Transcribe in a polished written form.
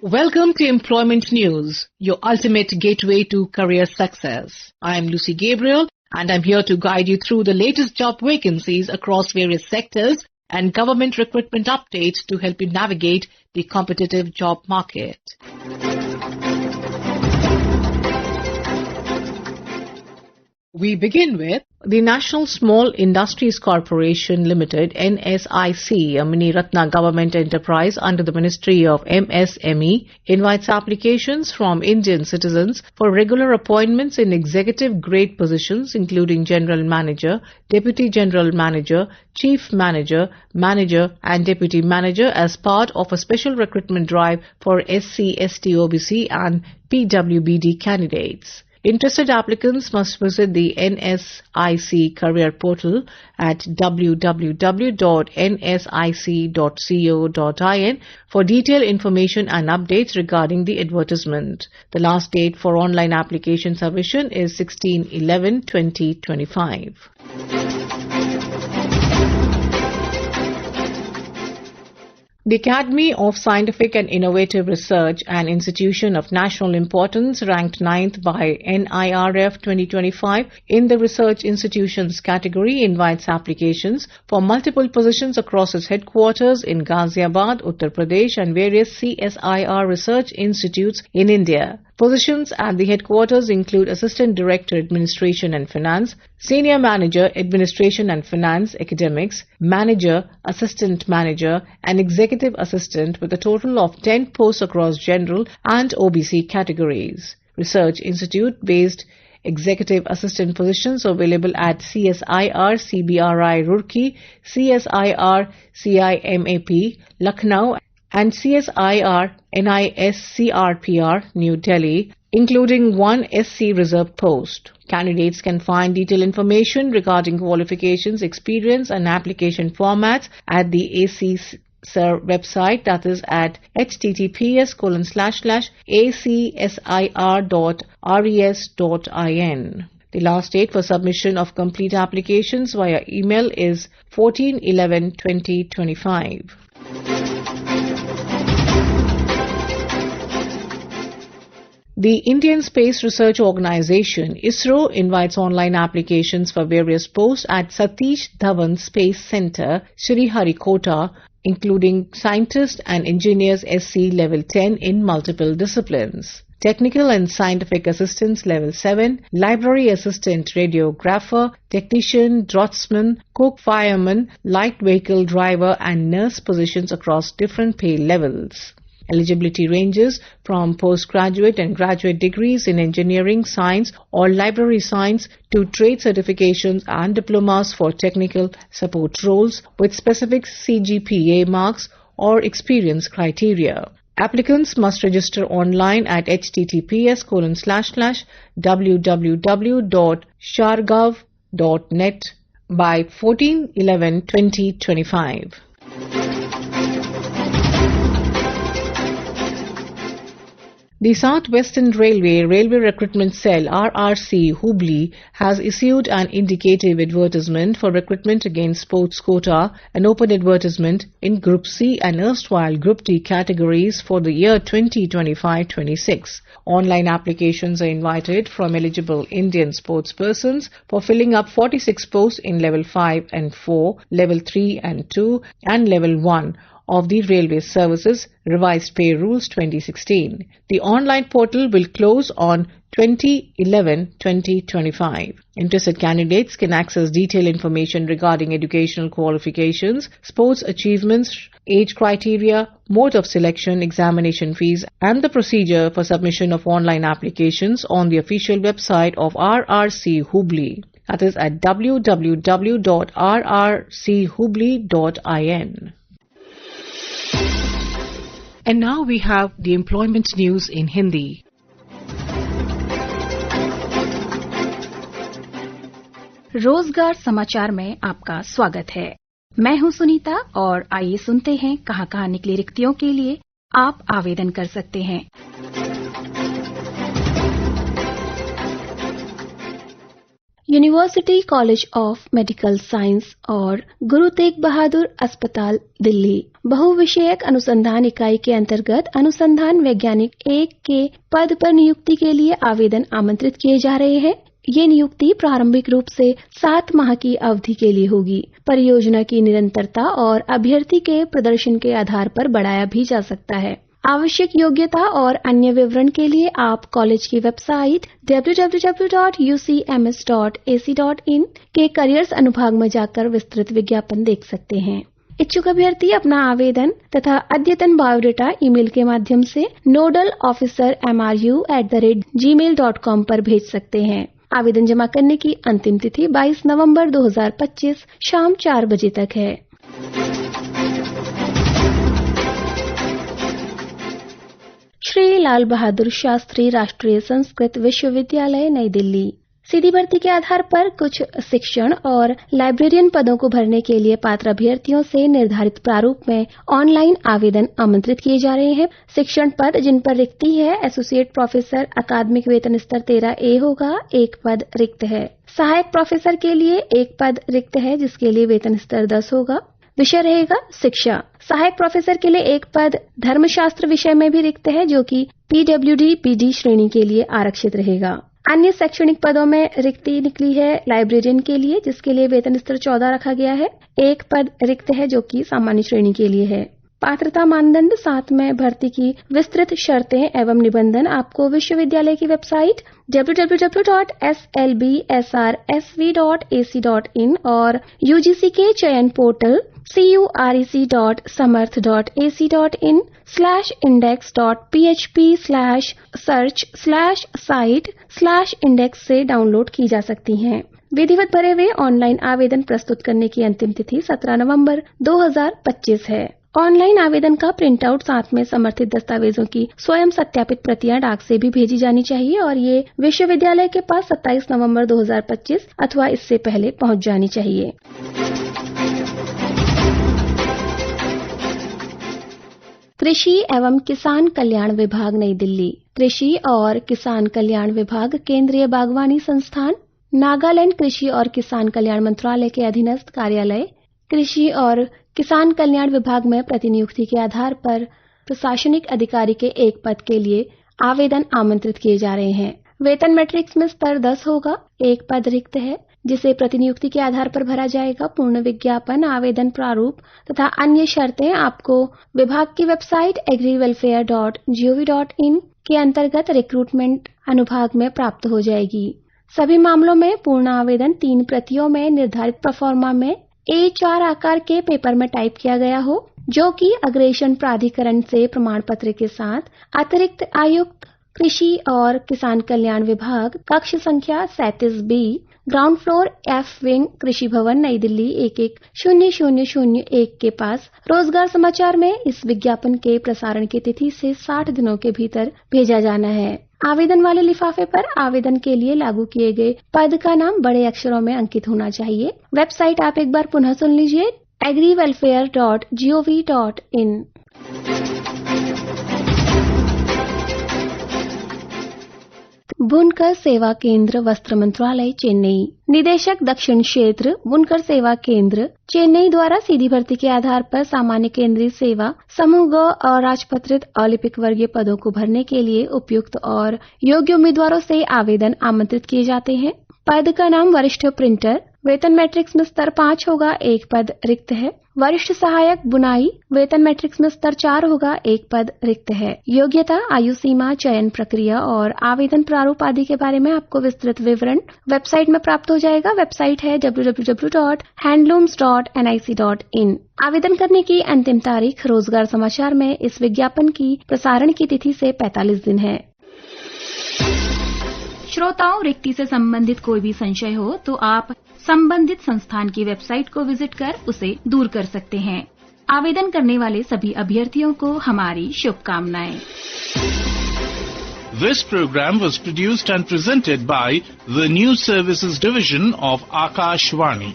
Welcome to Employment News, your ultimate gateway to career success. I am Lucy Gabriel and I'm here to guide you through the latest job vacancies across various sectors and government recruitment updates to help you navigate the competitive job market. We begin with the National Small Industries Corporation Limited, NSIC, a Mini Ratna government enterprise under the Ministry of MSME, invites applications from Indian citizens for regular appointments in executive grade positions including General Manager, Deputy General Manager, Chief Manager, Manager and Deputy Manager as part of a special recruitment drive for SC, ST, OBC and PWBD candidates. Interested applicants must visit the NSIC career portal at www.nsic.co.in for detailed information and updates regarding the advertisement. The last date for online application submission is 16/11/2025. The Academy of Scientific and Innovative Research, an institution of national importance, ranked 9th by NIRF 2025 in the Research Institutions category, invites applications for multiple positions across its headquarters in Ghaziabad, Uttar Pradesh and various CSIR research institutes in India. Positions at the headquarters include Assistant Director Administration and Finance, Senior Manager Administration and Finance Academics, Manager, Assistant Manager and Executive Assistant with a total of 10 posts across general and OBC categories. Research Institute based Executive Assistant positions available at CSIR CBRI Roorkee, CSIR CIMAP Lucknow and CSIR NISCRPR New Delhi, including one SC reserve post. Candidates can find detailed information regarding qualifications, experience and application formats at the ACSIR website, that is at https://acsir.res.in. The last date for submission of complete applications via email is 14/11/2025. The Indian Space Research Organisation ISRO invites online applications for various posts at Satish Dhawan Space Centre, Sriharikota, including Scientist and Engineers SC Level 10 in multiple disciplines. Technical and Scientific Assistants Level 7, Library Assistant Radiographer, Technician, Draughtsman, Cook, Fireman, Light Vehicle Driver and Nurse positions across different pay levels. Eligibility ranges from postgraduate and graduate degrees in engineering, science or library science to trade certifications and diplomas for technical support roles with specific CGPA marks or experience criteria. Applicants must register online at https://www.shargov.net by 14/11/2025. The South Western Railway Recruitment Cell RRC Hubli has issued an indicative advertisement for recruitment against sports quota, an open advertisement in Group C and erstwhile Group D categories for the year 2025-26. Online applications are invited from eligible Indian sports persons for filling up 46 posts in Level 5 and 4, Level 3 and 2 and Level 1 of the Railway Services Revised Pay Rules 2016. The online portal will close on 20/11/2025. Interested candidates can access detailed information regarding educational qualifications, sports achievements, age criteria, mode of selection, examination fees and the procedure for submission of online applications on the official website of RRC Hubli. That is at www.rrchubli.in. And now we have the employment news in Hindi. रोजगार समाचार में आपका स्वागत है। मैं हूं सुनीता और आइए सुनते हैं कहां निकली रिक्तियों के लिए आप आवेदन कर सकते हैं। University college of medical science और गुरु तेग बहादुर अस्पताल दिल्ली बहुविषयक अनुसंधान इकाई के अंतर्गत अनुसंधान वैज्ञानिक 1 के पद पर नियुक्ति के लिए आवेदन आमंत्रित किए जा रहे हैं। ये नियुक्ति प्रारंभिक रूप से 7 माह की अवधि के लिए होगी। परियोजना की निरंतरता और अभ्यर्थी के प्रदर्शन के आधार पर बढ़ाया भी जा सकता है। आवश्यक योग्यता और अन्य विवरण के लिए आप कॉलेज की वेबसाइट www.ucms.ac.in के करियर्स अनुभाग में जाकर विस्तृत विज्ञापन देख सकते हैं। इच्छुक अभ्यर्थी अपना आवेदन तथा अद्यतन बायोडाटा ईमेल के माध्यम से nodalofficermru@gmail.com पर भेज सकते हैं। आवेदन जमा करने की अंतिम तिथि 22 नवंबर 2025 शाम 4 बजे तक है। श्री लाल बहादुर शास्त्री राष्ट्रीय संस्कृत विश्वविद्यालय नई दिल्ली सीधी भर्ती के आधार पर कुछ शिक्षण और लाइब्रेरियन पदों को भरने के लिए पात्र अभ्यर्थियों से निर्धारित प्रारूप में ऑनलाइन आवेदन आमंत्रित किए जा रहे हैं। शिक्षण पद जिन पर रिक्ति है, एसोसिएट प्रोफेसर अकादमिक वेतन स्तर 13A होगा, 1 पद रिक्त है। सहायक प्रोफेसर के लिए 1 पद रिक्त है जिसके लिए वेतन स्तर 10 होगा। विषय रहेगा शिक्षा। सहायक प्रोफेसर के लिए 1 पद धर्मशास्त्र विषय में भी रिक्त है जो कि PWD PD श्रेणी के लिए आरक्षित रहेगा। अन्य शैक्षणिक पदों में रिक्ति निकली है लाइब्रेरियन के लिए जिसके लिए वेतन स्तर 14 रखा गया है। 1 पद रिक्त है जो कि सामान्य श्रेणी के लिए है। पात्रता मानदंड, साथ में भर्ती की विस्तृत शर्तें एवं निबंधन आपको विश्वविद्यालय की वेबसाइट www.slbsrsv.ac.in और UGC के चयन पोर्टल currec.marth.ac.in/index.php/search/site/index से डाउनलोड की जा सकती हैं। विधिवत भरे हुए ऑनलाइन आवेदन प्रस्तुत करने की अंतिम तिथि 17 नवंबर 2025 है। ऑनलाइन आवेदन का प्रिंट आउट साथ में समर्थित दस्तावेजों की स्वयं सत्यापित प्रतियां डाक से भी भेजी जानी चाहिए और ये विश्वविद्यालय के पास 27 नवंबर 2025 अथवा इससे पहले पहुंच जानी चाहिए। कृषि एवं किसान कल्याण विभाग नई दिल्ली, कृषि और किसान कल्याण विभाग केंद्रीय बागवानी संस्थान, नागालैंड कृषि और किसान कल्याण मंत्रालय के अधीनस्थ कार्यालय कृषि और किसान कल्याण विभाग में प्रतिनियुक्ति के आधार पर प्रशासनिक अधिकारी के 1 पद के लिए आवेदन आमंत्रित किए जा रहे हैं। वेतन मैट्रिक्स में स्तर 10 होगा। 1 पद रिक्त है जिसे प्रतिनियुक्ति के आधार पर भरा जाएगा। पूर्ण विज्ञापन, आवेदन प्रारूप तथा अन्य शर्तें आपको विभाग की वेबसाइट agrywelfare.gov.in के अंतर्गत रिक्रूटमेंट अनुभाग में प्राप्त हो जाएगी। सभी मामलों में पूर्ण आवेदन 3 प्रतियों में निर्धारित प्रोफार्मा में A4 आकार के पेपर में टाइप किया गया हो जो कि अग्रेषण प्राधिकरण से प्रमाण पत्र के साथ अतिरिक्त आयुक्त कृषि और किसान कल्याण विभाग, कक्ष संख्या 37B, ground floor F wing, कृषि भवन नई दिल्ली 110001 के पास रोजगार समाचार में इस विज्ञापन के प्रसारण की तिथि से 60 दिनों के भीतर भेजा जाना है। आवेदन वाले लिफाफे पर आवेदन के लिए लागू किए गए पद का नाम बड़े अक्षरों में अंकित होना चाहिए। वेबसाइट आप एक बार पुनः सुन लीजिए, agrywelfare.gov.in। बुनकर सेवा केंद्र, वस्त्र मंत्रालय, चेन्नई। निदेशक दक्षिण क्षेत्र बुनकर सेवा केंद्र चेन्नई द्वारा सीधी भर्ती के आधार पर सामान्य केंद्रीय सेवा समूह ग और राजपत्रित अलिपिक वर्गीय पदों को भरने के लिए उपयुक्त और योग्य उम्मीदवारों से आवेदन आमंत्रित किए जाते हैं। पद का नाम वरिष्ठ प्रिंटर, वेतन मैट्रिक्स में स्तर 5 होगा, 1 पद रिक्त है। वरिष्ठ सहायक बुनाई, वेतन मैट्रिक्स में स्तर 4 होगा, 1 पद रिक्त है। योग्यता, आयु सीमा, चयन प्रक्रिया और आवेदन प्रारूप आदि के बारे में आपको विस्तृत विवरण वेबसाइट में प्राप्त हो जाएगा। वेबसाइट है www.handlooms.nic.in। आवेदन करने की अंतिम तारीख रोजगार समाचार में इस विज्ञापन की प्रसारण की तिथि से 45 दिन है। श्रोताओं, रिक्ति से संबंधित कोई भी संशय हो तो आप संबंधित संस्थान की वेबसाइट को विजिट कर उसे दूर कर सकते हैं। आवेदन करने वाले सभी अभ्यर्थियों को हमारी शुभकामनाएं। This program was produced and presented by the News Services Division of Akashvani.